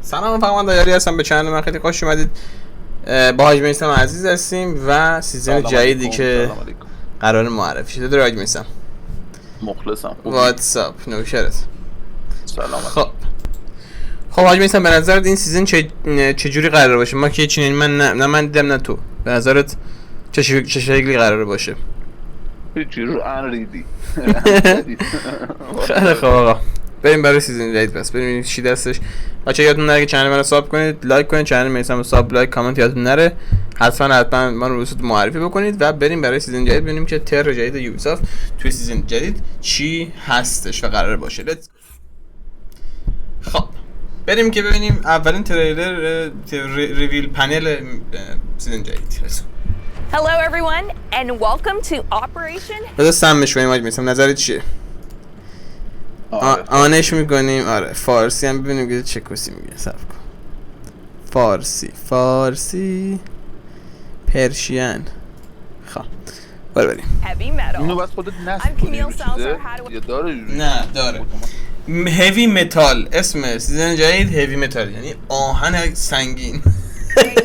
سلام رفقا، من داyiali هستم. به چنل من خیلی خوش اومدید. با حاج میثم عزیز هستیم و سیزن جدیدی که قرار معرفی شده. داره حاج میثم مخلصم. واتساپ نوکرت. سلام. خب حاج میثم، به نظرت این سیزن چه جوری قرار باشه؟ ما که چنین من دیدم نه تو. به نظرت چه شکلی قراره باشه؟ هیچی رو انریدی. خیلی خوب آقا، بریم برای سیزن جدید. پس بریم چی دستش. بچه‌ها یادتون نره که چنل منو ساب کنید، لایک کنید، چنل میثم رو ساب، لایک، کامنت یادتون نره. حتما ما رو معرفی بکنید و بریم برای سیزن جدید ببینیم که تر جدید یوبیسافت توی سیزن جدید چی هستش و قرار باشه. خب بریم که ببینیم اولین تریلر ریویل پنل سیزن جدید. Hello everyone and welcome to Operation. بذار سمش کنیم حاج میثم، نظرت چیه؟ آنش میکنیم. آره فارسی هم ببینیم که چه کسی میگه. صبر کن. فارسی پرشین. خب بریم. اینو بس خودت نصب کنی یا داره؟ نه داره. هیوی متال اسم سیزن جدید هیوی متال، یعنی آهن سنگین.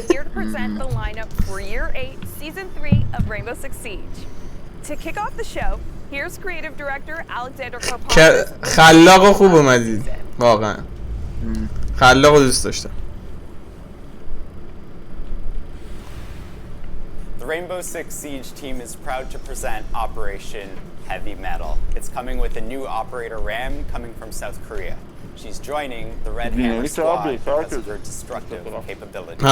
Here to present the lineup for Year 8, Season 3 of Rainbow Six Siege. To kick off the show, here's Creative Director Alexander Karpov. خلاق و خوب اومدید واقعا. خلاق و دوست داشتم. The Rainbow Six Siege team is proud to present Operation Heavy Metal. It's coming with a new operator Ram coming from South Korea. She's joining the Red Hammer squad because of her destructive capabilities.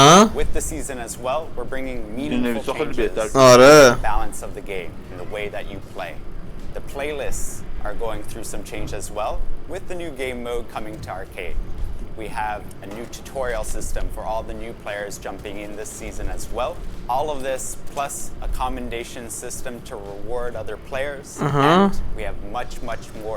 With the season as well, we're bringing meaningful changes to the balance of the game and the way that you play. The playlists are going through some change as well, with the new game mode coming to arcade. We have a new tutorial system for all the new players jumping in this season as well. All of this plus a commendation system to reward other players. And we have much more.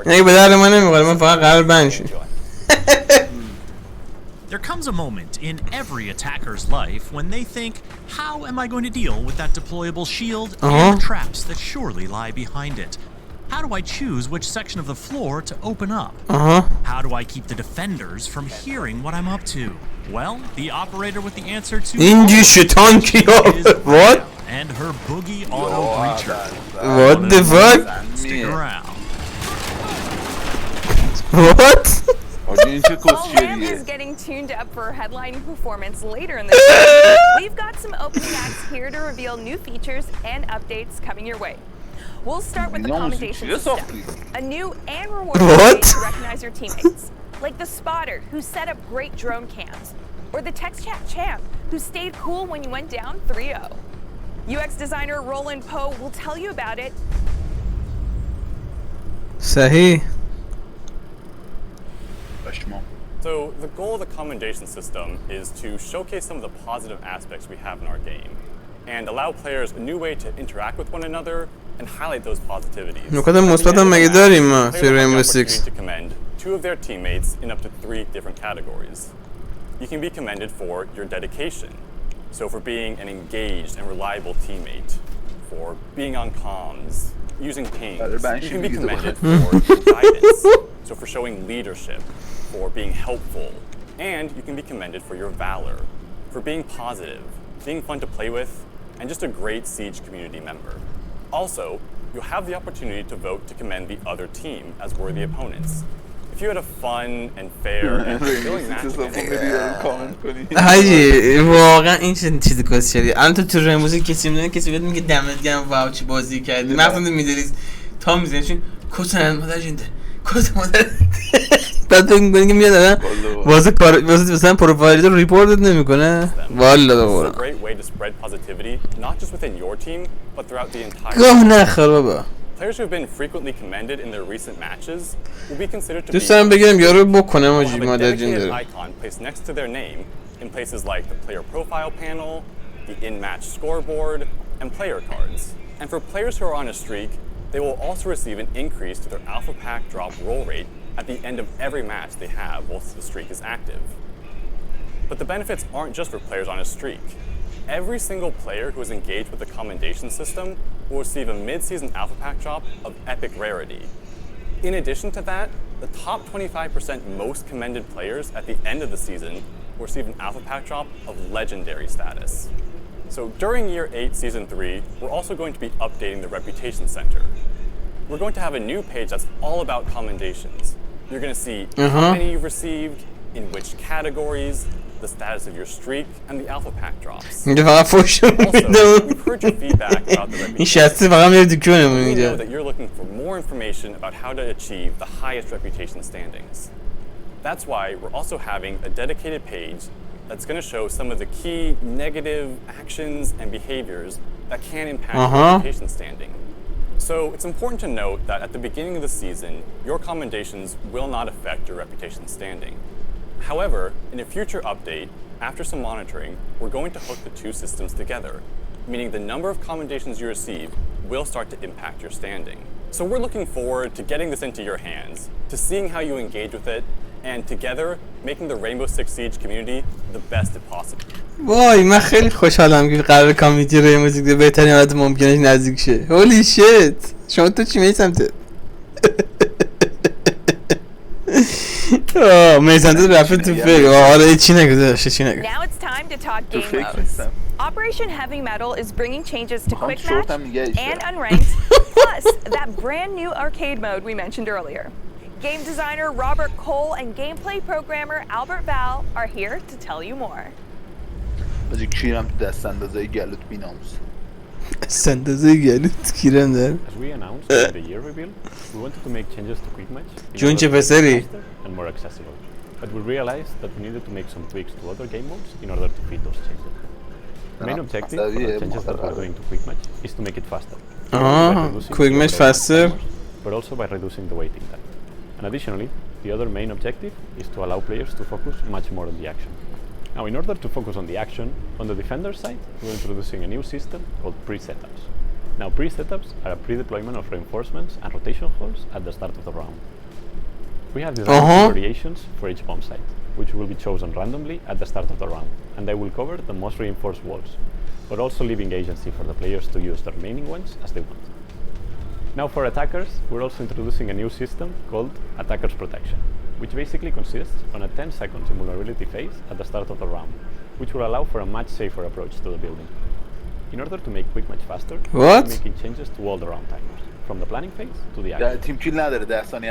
There comes a moment in every attacker's life when they think, how am I going to deal with that deployable shield and the traps that surely lie behind it? How do I choose which section of the floor to open up? How do I keep the defenders from hearing what I'm up to? Well, the operator with the answer to تانک what? and her boogie auto breacher. What the fuck? Stick around. What? While Ram is getting tuned up for her headlining performance later in the show, we've got some opening acts here to reveal new features and updates coming your way. We'll start with the commendation system, a new and rewarding way to recognize your teammates, like the spotter who set up great drone cams, or the text chat champ who stayed cool when you went down 3-0. UX designer Roland Poe will tell you about it. Sahih. So the goal of the commendation system is to showcase some of the positive aspects we have in our game and allow players a new way to interact with one another and highlight those positivities. نکات مثبت هم مگه داریم ما توی رینبو 6؟ To commend two of their teammates in up to 3 different categories. You can be commended for your dedication, so for being an engaged and reliable teammate, for being on comms, using pings. You can be commended for your guidance, so for showing leadership, for being helpful, and you can be commended for your valor, for being positive, being fun to play with, and just a great Siege community member. Also, you'll have the opportunity to vote to commend the other team as worthy opponents. If you had a fun and fair and fulfilling match حاجی واقعا این چیز کسچری. الان تو رینبو کسی میدونه، کسی بهت میگه دمت گرم واو چی بازی کردی، مثلا میدونید تا میزنیشون کسن مادر جنده کس مادر بعد فکر می‌کنی که میاد الان واسه کار واسه مثلا پروفایل رو ریپورت نمیکنه. والله دوباره گاه نخور بابا. Players who have been frequently commended in their recent matches will be considered to be دوستان بگم یارو بکنه ماجی مادر جنده. icon placed next to their name in places like the player profile panel, the in-match scoreboard, and player cards. And for players who are on a streak, they will also receive an increase to their alpha pack drop roll rate at the end of every match they have whilst the streak is active. But the benefits aren't just for players on a streak. Every single player who is engaged with the commendation system will receive a mid-season alpha pack drop of epic rarity. In addition to that, the top 25% most commended players at the end of the season will receive an alpha pack drop of legendary status. So during year 8, season 3, we're also going to be updating the reputation center. We're going to have a new page that's all about commendations. You're going to see how many you've received, in which categories, the status of your streak, and the alpha pack drops. Also, we've heard your feedback about the reputation. We know that you're looking for more information about how to achieve the highest reputation standings. That's why we're also having a dedicated page that's going to show some of the key negative actions and behaviors that can impact your reputation standing. So it's important to note that at the beginning of the season, your commendations will not affect your reputation standing. However, in a future update, after some monitoring, we're going to hook the two systems together, meaning the number of commendations you receive will start to impact your standing. So we're looking forward to getting this into your hands, to seeing how you engage with it, and together making the Rainbow Six Siege community the best it possible. وای من خیلی خوشحالم که قرار کامیونیتی رینبو سیکس به بهترین حالت ممکنش نزدیک شه. هولی شیت. شما تو چی میثم تو؟ میثم تو رفت تو فکر. آره چی نگذاشته چی نگذاشته. Now it's time to talk game modes. Operation Heavy Metal is bringing changes to Quick Match and Unranked, plus that brand new arcade mode we mentioned earlier. Game designer Robert Cole and gameplay programmer Albert Val are here to tell you more. بازی کیرم تو دست اندازه گلوت بیناموس. دست اندازه گلوت کیرم در. As we announced in the year reveal, we wanted to make changes to Quick Match جون چه پسری؟ and more accessible. But we realized that we needed to make some tweaks to other game modes in order to fit those changes. The main objective of the changes that we're doing to Quick Match is to make it faster. Quick Match faster. But also by reducing the waiting time. And additionally, the other main objective is to allow players to focus much more on the action. Now, in order to focus on the action, on the defender side, we're introducing a new system called pre-setups. Now, pre-setups are a pre-deployment of reinforcements and rotation holes at the start of the round. We have designed variations for each bomb site, which will be chosen randomly at the start of the round, and they will cover the most reinforced walls, but also leaving agency for the players to use the remaining ones as they want. Now for attackers, we're also introducing a new system called Attacker's Protection, which basically consists on a 10-second invulnerability phase at the start of the round, which will allow for a much safer approach to the building. In order to make Quick Match faster, we're making changes to all the round timers, from the planning phase to the action.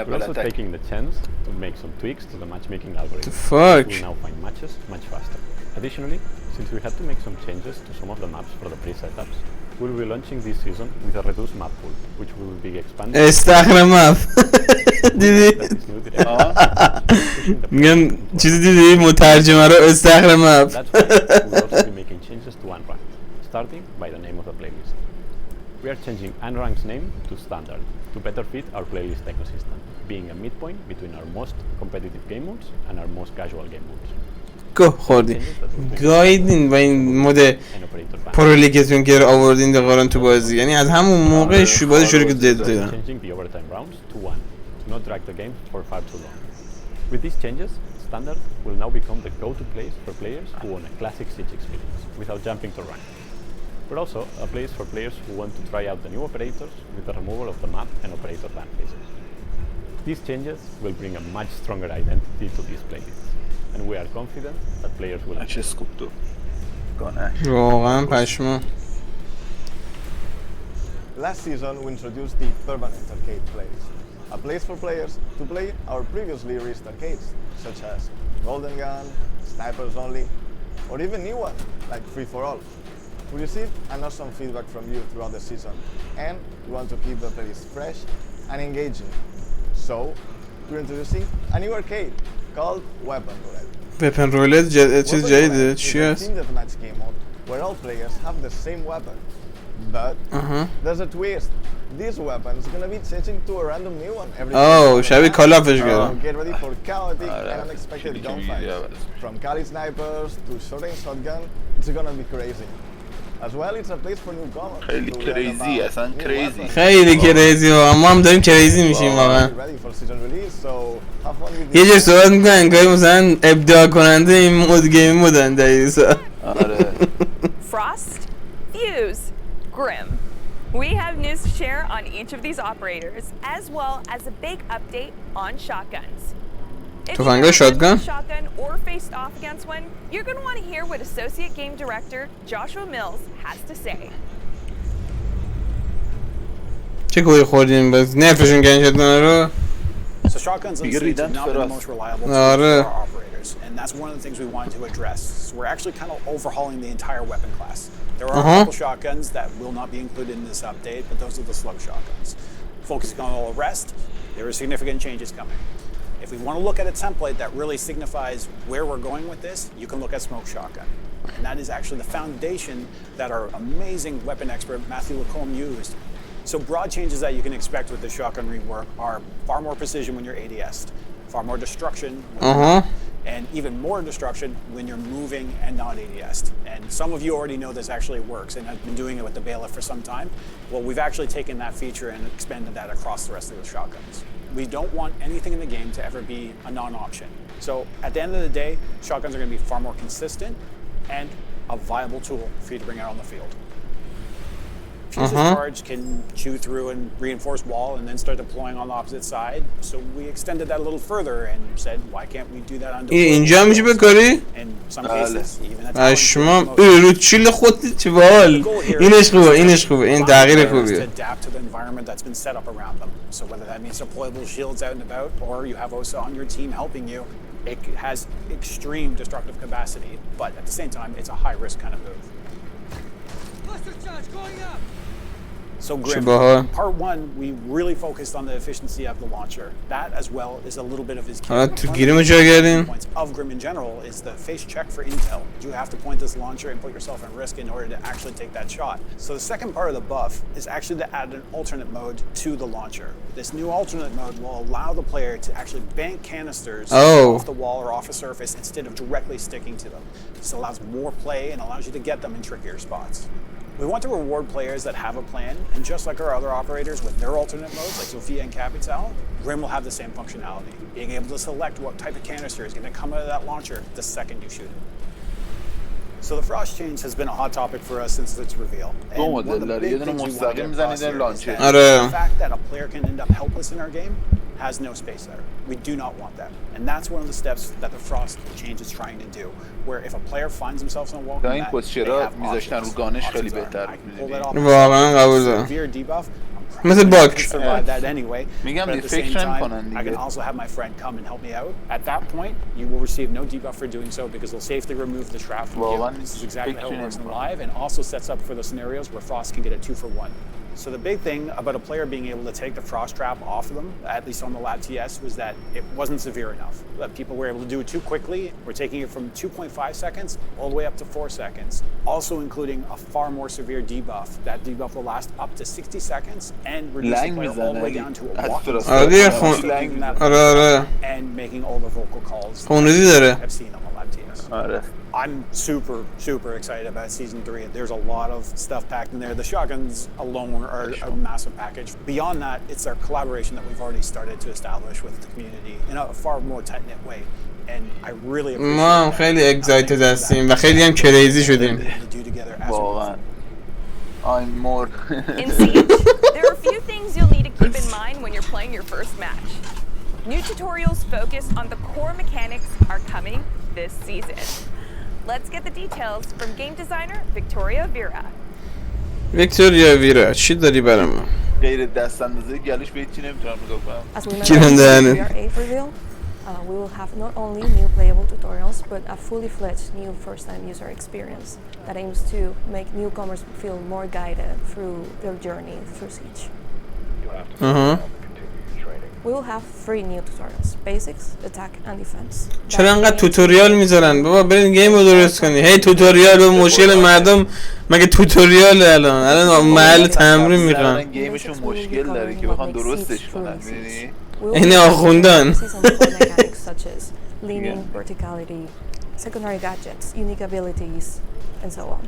We're also taking the chance to make some tweaks to the matchmaking algorithm, which will now find matches much faster. Additionally, since we had to make some changes to some of the maps for the pre-setups, we'll be launching this season with a reduced map pool, which will be expanded. استخر مپ دیدی؟ میگم چیزی دیدی مترجمه رو استخر مپ. That's why we'll also be making changes to Unranked, starting by the name of the playlist. We are changing Unranked's name to Standard to better fit our playlist ecosystem, being a midpoint between our most competitive game modes and our most casual game modes. گه خوردی گایدین و این مود پرو لیگتون که آوردین به قرآن تو بازی یعنی از همون موقع بازی شروع که دادن. With these changes, Standard will now become the go-to place for players who want a classic Siege experience without jumping to rank, but also a place for players who want to try out the new operators with the removal of the map and operator ban phases. These changes will bring a much stronger identity to these playlists. And we are confident that players will واقعا پشما. Last season we introduced the permanent arcade place, a place for players to play our previously released arcades, such as Golden Gun, Snipers Only, or even new ones like Free for All. We received an awesome feedback from you throughout the season, and we want to keep the playlist fresh and engaging. So we're introducing a new arcade called Weapon Roulette. Weapon Roulette چیز جدیده چی هست؟ Where all players have the same weapon, but there's a twist. This weapon is gonna be changing to a random new one every time. شبیه کال آفش گرم. Get ready for chaotic and unexpected gunfights. From Kali snipers to short-range shotgun, it's gonna be crazy. As well, it's a place for newcomers. خیلی کریزی اصلا کریزی. خیلی کریزی و ما هم داریم کریزی میشیم واقعا. یه جور صحبت میکنن انگاری مثلا ابداع کننده این مود گیم مودن دقیقا. Frost, Fuse, Grim. We have news to share on each of these operators, as well as a big update on shotguns. If you've never shotgun? used a shotgun or faced off against one, you're going to want to hear what Associate Game Director Joshua Mills has to say. چه گویی خوردیم باز نفرشون کردن شدن رو. So shotguns in Siege have not been the most reliable tool for our operators, and that's one of the things we wanted to address. So we're actually kind of overhauling the entire weapon class. There are a couple shotguns that will not be included in this update, but those are the slug shotguns. Focusing on all the rest, there are significant changes coming. If we want to look at a template that really signifies where we're going with this, you can look at smoke shotgun. And that is actually the foundation that our amazing weapon expert Matthew Lacombe used. So broad changes that you can expect with the shotgun rework are far more precision when you're ADS'd, far more destruction when and even more destruction when you're moving and not ADS'd. And some of you already know this actually works and have been doing it with the bailiff for some time. Well, we've actually taken that feature and expanded that across the rest of the shotguns. We don't want anything in the game to ever be a non-option. So at the end of the day, shotguns are going to be far more consistent and a viable tool for you to bring out on the field. Fuse's charge can chew through and reinforce wall and then start deploying on the opposite side. So we extended that a little further and said, why can't we do that on اینجا میشه بکاری؟ in some cases, even at اشمام رو چیل خود چه بال اینش خوبه این تغییر خوبیه. to adapt to the environment that's been set up around them. So whether that means deployable shields out and about or you have OSA on your team helping you, it has extreme destructive capacity, but at the same time, it's a high risk kind of move. Cluster charge going up. So Grim, part one, we really focused on the efficiency of the launcher. That as well is a little bit of his key. Points of Grim in general is the face check for intel. You have to point this launcher and put yourself in risk in order to actually take that shot. So the second part of the buff is actually to add an alternate mode to the launcher. This new alternate mode will allow the player to actually bank canisters off the wall or off a surface instead of directly sticking to them. This allows more play and allows you to get them in trickier spots. We want to reward players that have a plan, and just like our other operators with their alternate modes, like Sophia and Capital, Grim will have the same functionality, being able to select what type of canister is going to come out of that launcher the second you shoot it. So the frost change has been a hot topic for us since its reveal. And one of the big things we want to get across here is that the fact that a player can end up helpless in our game has no space there. We do not want that. And that's one of the steps that the frost change is trying to do. Where if a player finds themselves in a wall combat, they have options. I can pull that off. Severe debuff. مثل باک survive that anyway. But at the same time, I can also have my friend come and help me out. At that point, you will receive no debuff for doing so because they'll safely remove the trap from you. This is exactly how it works in live, and also sets up for the scenarios where Frost can get a 2-for-1. So the big thing about a player being able to take the frost trap off of them, at least on the Lab TS, was that it wasn't severe enough. That people were able to do it too quickly. We're taking it from 2.5 seconds all the way up to 4 seconds. Also including a far more severe debuff. That debuff will last up to 60 seconds and reduce the player all the way down to a walking and making all the vocal calls I've seen on the Lab TS. I'm super excited about Season 3. There's a lot of stuff packed in there. The shotguns alone are a massive package. Beyond that, it's our collaboration that we've already started to establish with the community in a far more tight-knit way. And I really appreciate ما خیلی excited هستیم و خیلی هم کریزی شدیم. واقعا. I'm more. In Siege, there are a few things you'll need to keep in mind when you're playing your first match. New tutorials focused on the core mechanics are coming this season. Let's get the details from game designer Victoria Vera. Victoria Vera, چی داری برام؟ غیر دست اندازه گلوش به چی نمیتونم نگاه کنم. As we mentioned in the reveal, we will have not only new playable tutorials, but a fully fledged new first-time user experience that aims to make newcomers feel more guided through their journey through Siege. We will have 3 new tutorials: basics, attack, and defense. چرا انقدر توتوریال میذارن؟ بابا برین گیم رو درست کنی. هی توتوریال و مشکل مردم مگه توتوریال الان محل تمرین میخوان. گیمشون مشکل داره که بخوان درستش کنن. می‌بینی؟ این آخوندن. Such as leaning, verticality, secondary gadgets, unique abilities, and so on.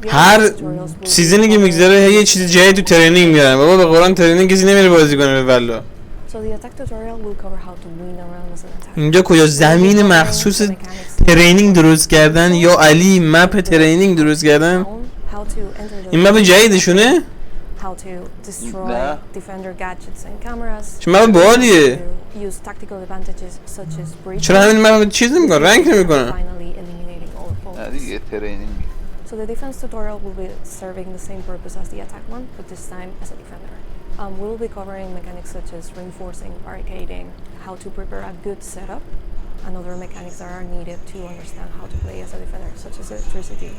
هر سیزنی که میگذره یه چیز جدید تو ترینینگ میارن. بابا به قرآن ترینینگ کسی نمیره بازی کنه به والله. اینجا کجا زمین مخصوص ترینینگ درست کردن یا علی مپ ترینینگ درست کردن؟ how to enter the این مپ جدیدشونه؟ how to destroy defender gadgets and cameras. چه مپ باحالیه. To use tactical advantages such as breaches. چرا همین مپ چیز نمیکنه؟ رنگ نمیکنه. Finally eliminating all opponents. So the defense tutorial will be serving the same purpose as the attack one, but this time as a defender. We will be covering mechanics such as reinforcing, barricading, how to prepare a good setup, and other mechanics that are needed to understand how to play as a defender, such as electricity.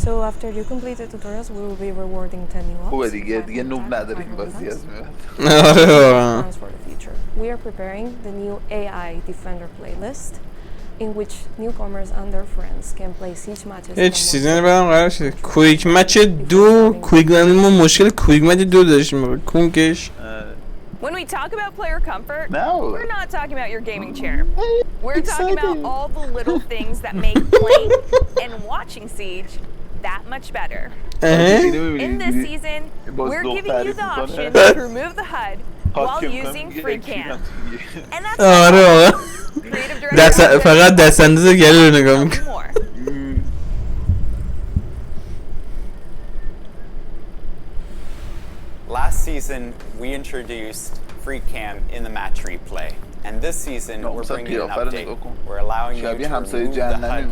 So after you complete the tutorials, we will be rewarding 10 new ops. خوبه دیگه نوب نداریم بازی از Plans for the future. We are preparing the new AI Defender playlist, in which newcomers and their friends can play siege matches. هیچ سیزن بعدم قرار شده کویک مچ 2 کویک ما مشکل کویک مچ 2 داشتیم کونکش. When we talk about player comfort, we're not talking about your gaming chair. We're talking about all the little things that make playing and watching Siege that much better. In this season, we're giving you the option to remove the HUD while using free cam. And that's creative director فقط دست انداز گلی رو نگاه میکنم. Last season, we introduced free cam in the match replay. And this season, we're bringing an update. We're allowing you to remove the HUD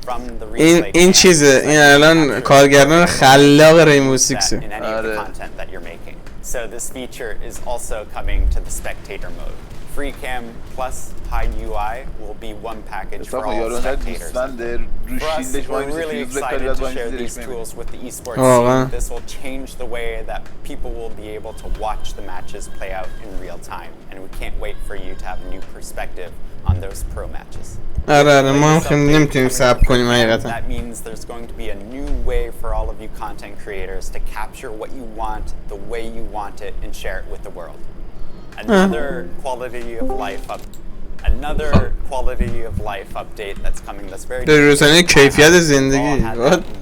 from the replay این چیزه این الان کارگردان خلاق رینبو سیکس. in any of the content that you're making. So this feature is also coming to the spectator mode. Free cam plus hide UI will be one package for all spectators. For us, we're really excited to share these tools with the esports scene. This will change the way that people will be able to watch the matches play out in real time. And we can't wait for you to have a new perspective on those pro matches. ما خیلی نمیتونیم صبر کنیم حقیقتا. That means there's going to be a new way for all of you content creators to capture what you want, the way you want it, and share it with the world. Another quality of life update that's coming that's very روزانه کیفیت زندگی.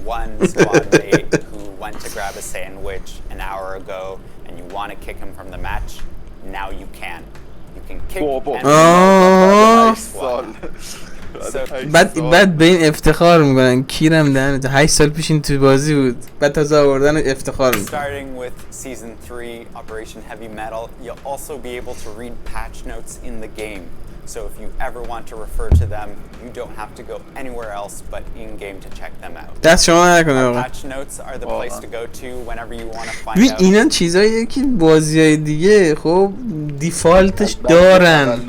One squad mate who went to grab a sandwich an hour ago and you want to kick him from the match, now you can. You can kick بعد به این افتخار میکنن کیرم دهنت 8 سال پیش این تو بازی بود بعد تازه آوردن افتخار میکنن. Starting with season 3 Operation Heavy Metal, you'll also be able to read patch notes in the game. So if you ever want to refer to them, you don't have to go anywhere else but in game to check them out. دست شما نکنه واقعا. Patch notes are the place to go to whenever you want to find out. اینا چیزاییه که بازیای دیگه خب دیفالتش دارن.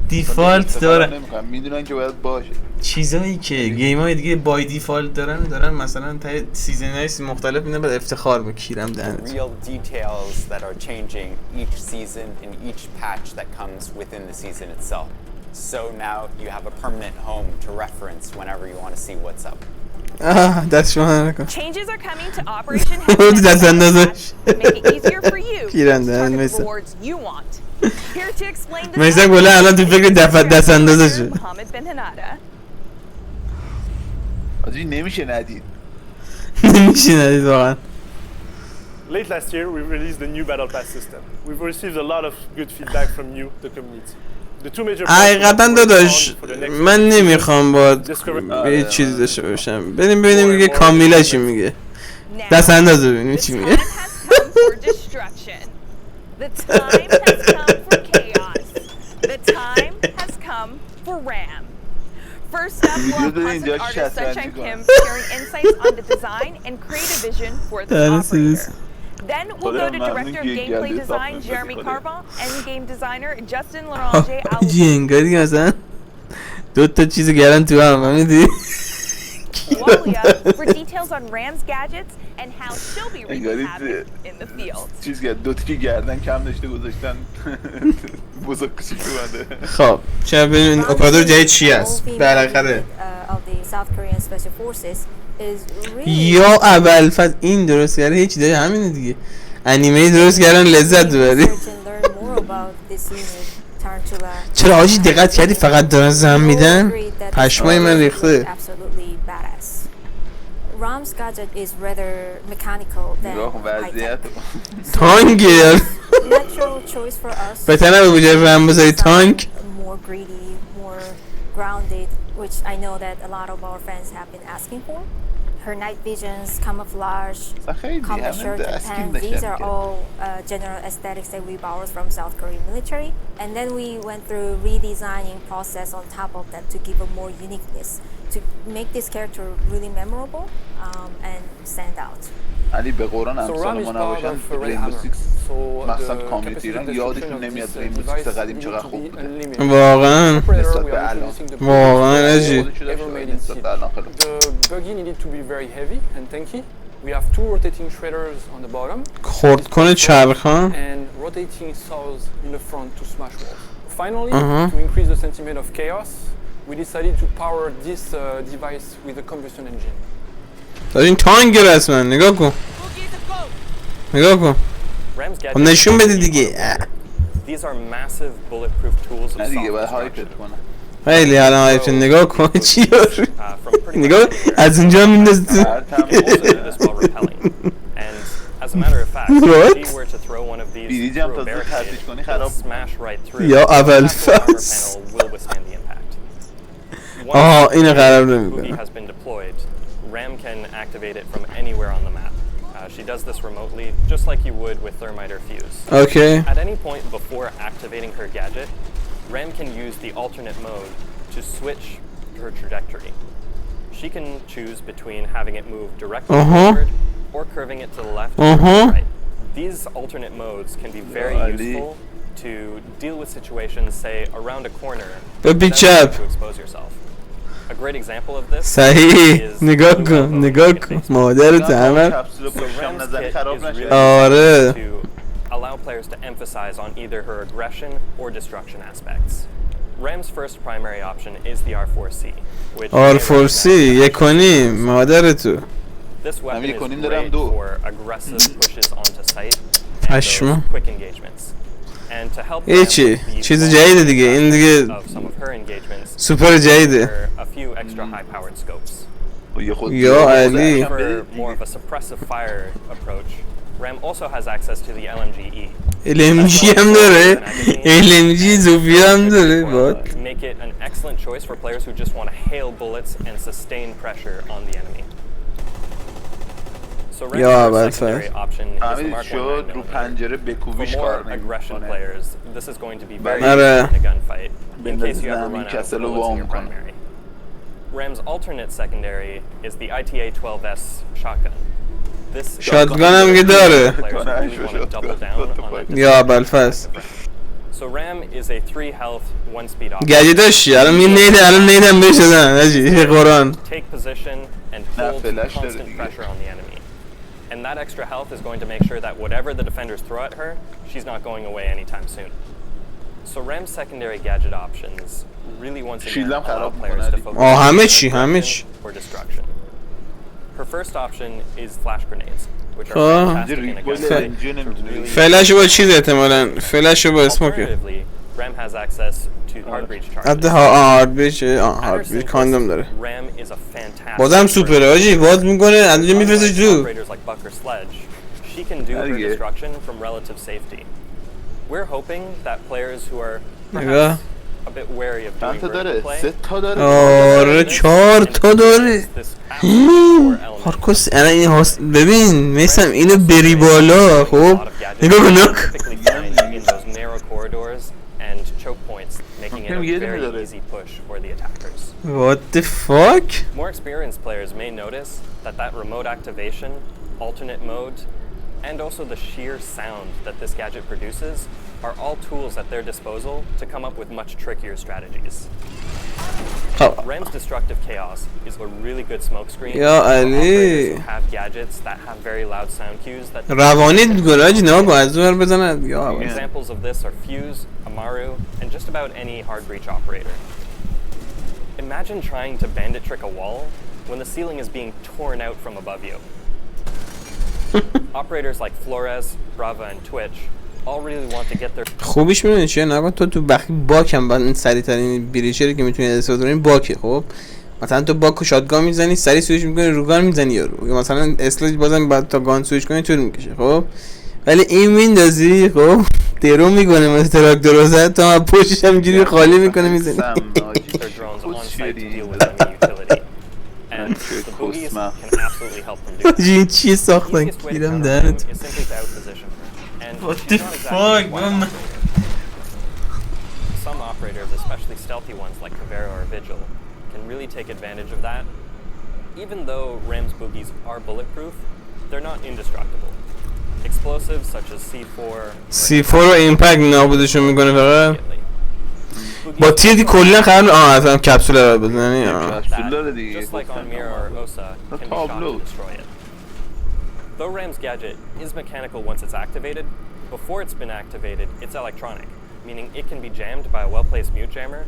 دیفالت دارن. میدونن که باید باشه. چیزایی که گیم‌های دیگه بای دیفالت دارن مثلا تا سیزن‌های مختلف اینا بعد افتخار بکیرم دهنت. Real details that are changing each season and each patch that comes within the season itself. So now you have a permanent home to reference whenever you want to see what's up. دست شما نکن. Changes are coming to Operation Heavy Mettle to make it easier for you to target the rewards you want. Here to explain this میثم گله الان تو فکر دست اندازشه. آجی نمیشه ندید. نمیشه ندید واقعا. Late last year, we released the new Battle Pass system. We've received a lot of good feedback from you, the community. The two major حقیقتا داداش من نمیخوام با یه چیزی داشته باشم. ببینیم میگه کامیلا چی میگه. دست انداز ببینیم چی میگه. The time has come for chaos. The time has come for RAM. First up, we'll have concept artist Sunshine Kim sharing insights on the design and creative vision for the operator. Then we'll go to Director of Gameplay Design Jeremy Carvon and Game Designer Justin Laurent انگاری مثلا دو تا چیز گرن تو هم میدی for details on Ram's gadgets and how she'll be wreaking havoc in the field. چیز که دو تا گردن کم داشته گذاشتن بزرگ کوچیک بنده. خب چرا ببینین اپراتور جدید چی است بالاخره یا اول فاز این درست کرده هیچ چیزی همینه دیگه انیمه درست کردن لذت ببری. چرا آجی دقت کردی فقط دارن زن میدن پشمای من ریخته. Ram's gadget is rather mechanical than high-tech. تانک Natural choice for us. بهتره به بجای رم بذاری تانک. More greedy, more grounded, which I know that a lot of our fans have been asking for. her night visions, camouflage, combat shirt and pants. These are all general aesthetics that we borrowed from South Korean military. And then we went through redesigning process on top of that to give a more uniqueness, to make this character really memorable and stand out. علی به قرآن امثال ما نباشن رینبو سیکس مخصوصا کامیونیتی ایران یادشون نمیاد رینبو سیکس قدیم چقدر خوب بوده واقعا نسبت به الان واقعا اجی نسبت به الان خیلی The buggy needed to be very heavy and tanky. We have 2 rotating shredders on the bottom خرد کنه چرخان and rotating saws in the front to smash walls. Finally, to increase the sentiment of chaos, we decided to power this device with a combustion engine. این تانک رسما نگاه کن نگاه کن خب نشون بده دیگه These are massive bulletproof tools of خیلی الان هایپ نگاه کن چی نگاه از اونجا میندازه تو As a matter of fact, if you were to throw one of these through a barricade, it'll smash right through. یا اول فصل اینو قرار نمیدونم has been deployed. RAM can activate it from anywhere on the map. She does this remotely, just like you would with Thermite or Fuse. Okay. At any point before activating her gadget, RAM can use the alternate mode to switch her trajectory. She can choose between having it move directly forward or curving it to the left or right. These alternate modes can be very useful to deal with situations, say, around a corner to expose yourself. A great example of this is نگاه کن مادرت عمل آره to allow players to emphasize on either her aggression or destruction aspects. RAM's first primary option is the R4C, which R4C یکونی مادرتو This weapon is great for aggressive pushes onto site and those quick engagements. And to help چیز جدیده دیگه این دیگه سوپر جدیده a few extra high-powered scopes. یا علی For more of a suppressive fire approach, RAM also has access to the LMG-E. LMG هم داره LMG زوفیا هم داره Make it an excellent choice for players who just want to hail bullets and sustain pressure on the enemy. So RAM's secondary option is the Mark 1 For more aggression players, this is going to be very useful in a gunfight, in case you ever run out of bullets in your primary. RAM's alternate secondary is the ITA-12S shotgun. This shotgun هم که داره یا بلفاس So RAM is a 3 health 1 speed option. گاجی داشتی الان نیدم بهش دادن حاجی قرآن Take position and hold constant pressure on the enemy. And that extra health is going to make sure that whatever the defenders throw at her, she's not going away anytime soon. So RAM's secondary gadget options really once again allow players to focus on or destruction. Her first option is flash grenades, which are fantastic in a gunfight to really... فلاش با چیز احتمالاً فلاش با اسموکه RAM has access to hard breach charges. حتی هارد بریچ کاندوم داره بازم سوپره آجی باز میکنه از اونجا میفرسته تو She can do her destruction from relative safety. We're hoping that players who are perhaps a bit wary of doing vertical play آره 4 تا داره هارکوس انا این ببین میثم اینو بری بالا خب نگاه کن choke points, making it a very easy push for the attackers. What the fuck? More experienced players may notice that remote activation, alternate mode, and also the sheer sound that this gadget produces are all tools at their disposal to come up with much trickier strategies. RAM's Destructive Chaos is a really good smokescreen for operators who have gadgets that have very loud sound cues that examples of this are Fuse, Amaru, and just about any hard breach operator. Imagine trying to bandit trick a wall when the ceiling is being torn out from above you. Operators like Flores, Brava, and Twitch all really want to get their خوبیش میدونی چیه نگاه تو بخی باک هم بعد این سریع ترین بریچری که میتونی استفاده کنی باکه خب مثلا تو باک و شاتگان میزنی سریع سویچ میکنی رو گان میزنی یارو یا مثلا اسلج بازم بعد تا گان سویچ کنی طول میکشه خب ولی این میندازی خب درو میکنه مثلا تراکتور رو زد تا پشتش همینجوری خالی میکنه میزنی and the boogies can absolutely help them do that. این چیه ساختن The easiest way to کیرم counter دهنت Rem is simply to outposition her. And What she's the not exactly fuck, a one man? operator. Some operators, especially stealthy ones like Caveira or Vigil, can really take advantage of that. Even though Rem's boogies are bulletproof, they're not indestructible. Explosives such as C4 رو ایمپکت نابودشون میکنه فقط با تیردی کلا قرار اصلا کپسول رو بزنی کپسول داره دیگه just like on Mira or Osa can be shot to destroy it. Though Rem's gadget is mechanical once it's activated, before it's been activated, it's electronic, meaning it can be jammed by a well-placed mute jammer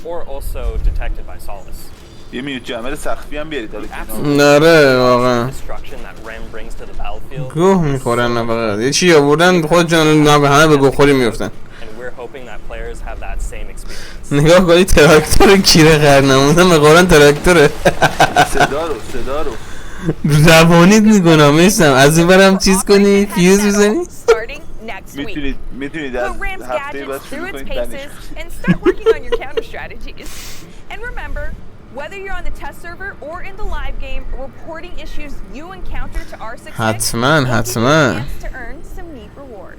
or also detected by Solace. یه میوت جمر سخفی هم بیارید نره واقعا Destruction that Rem brings to the battlefield. گوه میخورن نه فقط یه چی آوردن خود جان همه به گوه خوری میفتن And we're hoping that players have that same experience. نگاه کنی تراکتور کیره خر نموندن به قرآن تراکتوره صدا رو زبانیت میکنم میثم از این برم چیز کنی فیوز بزنی میتونید از هفته بعد شروع کنید and start working on your counter strategies. And remember, whether you're on the test server or in the live game, reporting issues you encounter to R66 حتما to earn some neat rewards.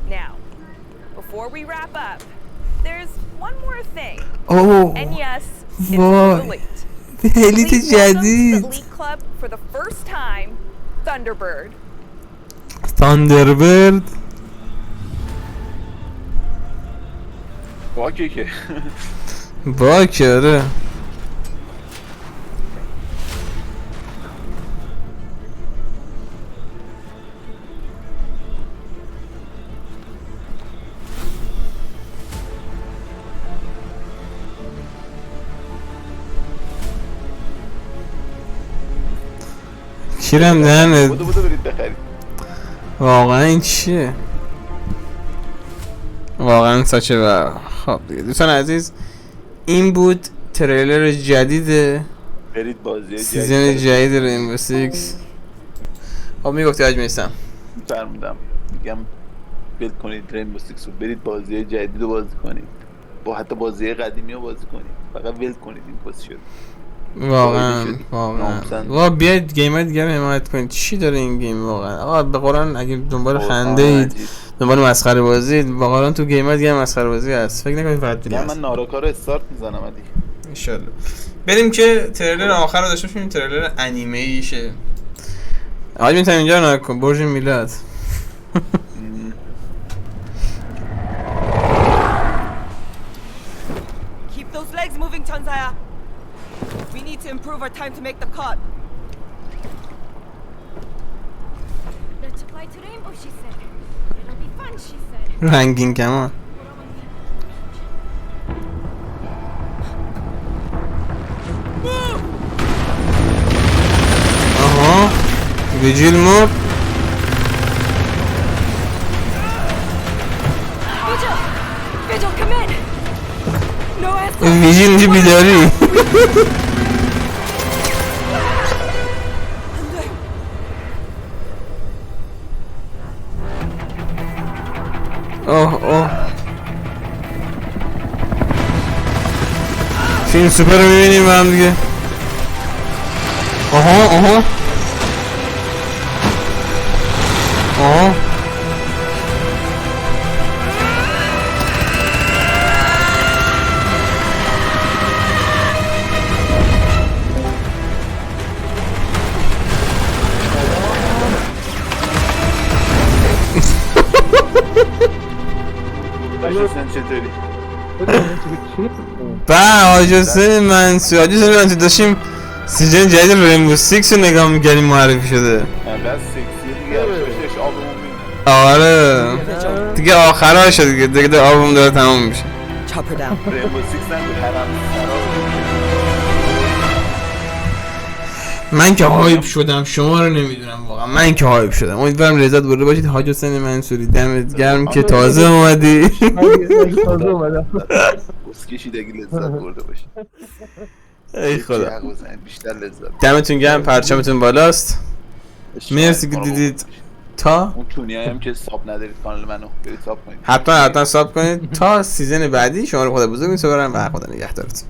Now, before we wrap up, there's one more thing. And yes, it's elite. elite جدید. The Elite Club for the first time, Thunderbird. Thunderbird. باکه آره کیرم دهنه واقعا این چیه واقعا ساچه و خب دیگه دوستان عزیز این بود تریلر جدید برید بازی سیزن جدید رینبو سیکس خب میگفتی حاج میثم فرمودم میگم بل کنید رینبو سیکس رو برید بازی جدید رو بازی کنید با حتی بازی قدیمی رو بازی کنید فقط ول کنید این پوزیشن واقعا بیاید گیم‌های دیگه رو حمایت کنید چی داره این گیم واقعا آقا به قرآن اگه دنبال خنده اید دنبال مسخره بازی با قرآن تو گیم‌ها دیگه مسخره بازی هست فکر نکنید فقط فیلم من ناراکا رو استارت میزنم علی ان شاء الله بریم که تریلر آخر رو داشته باشیم تریلر انیمه ایشه آج میتونم اینجا رو نکن برج میلاد Keep those legs moving, Tanzaya. We need to improve our time to make the cut. Let's apply to Rainbow, she said. It'll be fun, she said. رنگین کمان آها ویجیل مرد Vigil, come in. No answer. ویجیل اینجا بیداری اوه فیلم سوپر رو میبینیم با هم دیگه آها حاج حسین منصوری داشتیم سیزن جدید رینبو سیکس رو نگاه میکردیم معرفی شده آره دیگه آخراشه دیگه آلبوم داره تمام میشه من که هایپ شدم شما رو نمیدونم واقعا من که هایپ شدم امیدوارم لذت برده باشید حاج حسین منصوری دمت گرم که تازه اومدی کشیدگی لذت برده باشید ای خدا بیشتر لذت دمتون گرم پرچمتون بالاست مرسی که دیدید تا اون چونیایی هم که ساب ندارید کانال منو برید ساب کنید حتما ساب کنید تا سیزن بعدی شما رو خدا بزرگ میسپارم و خدا نگهدارتون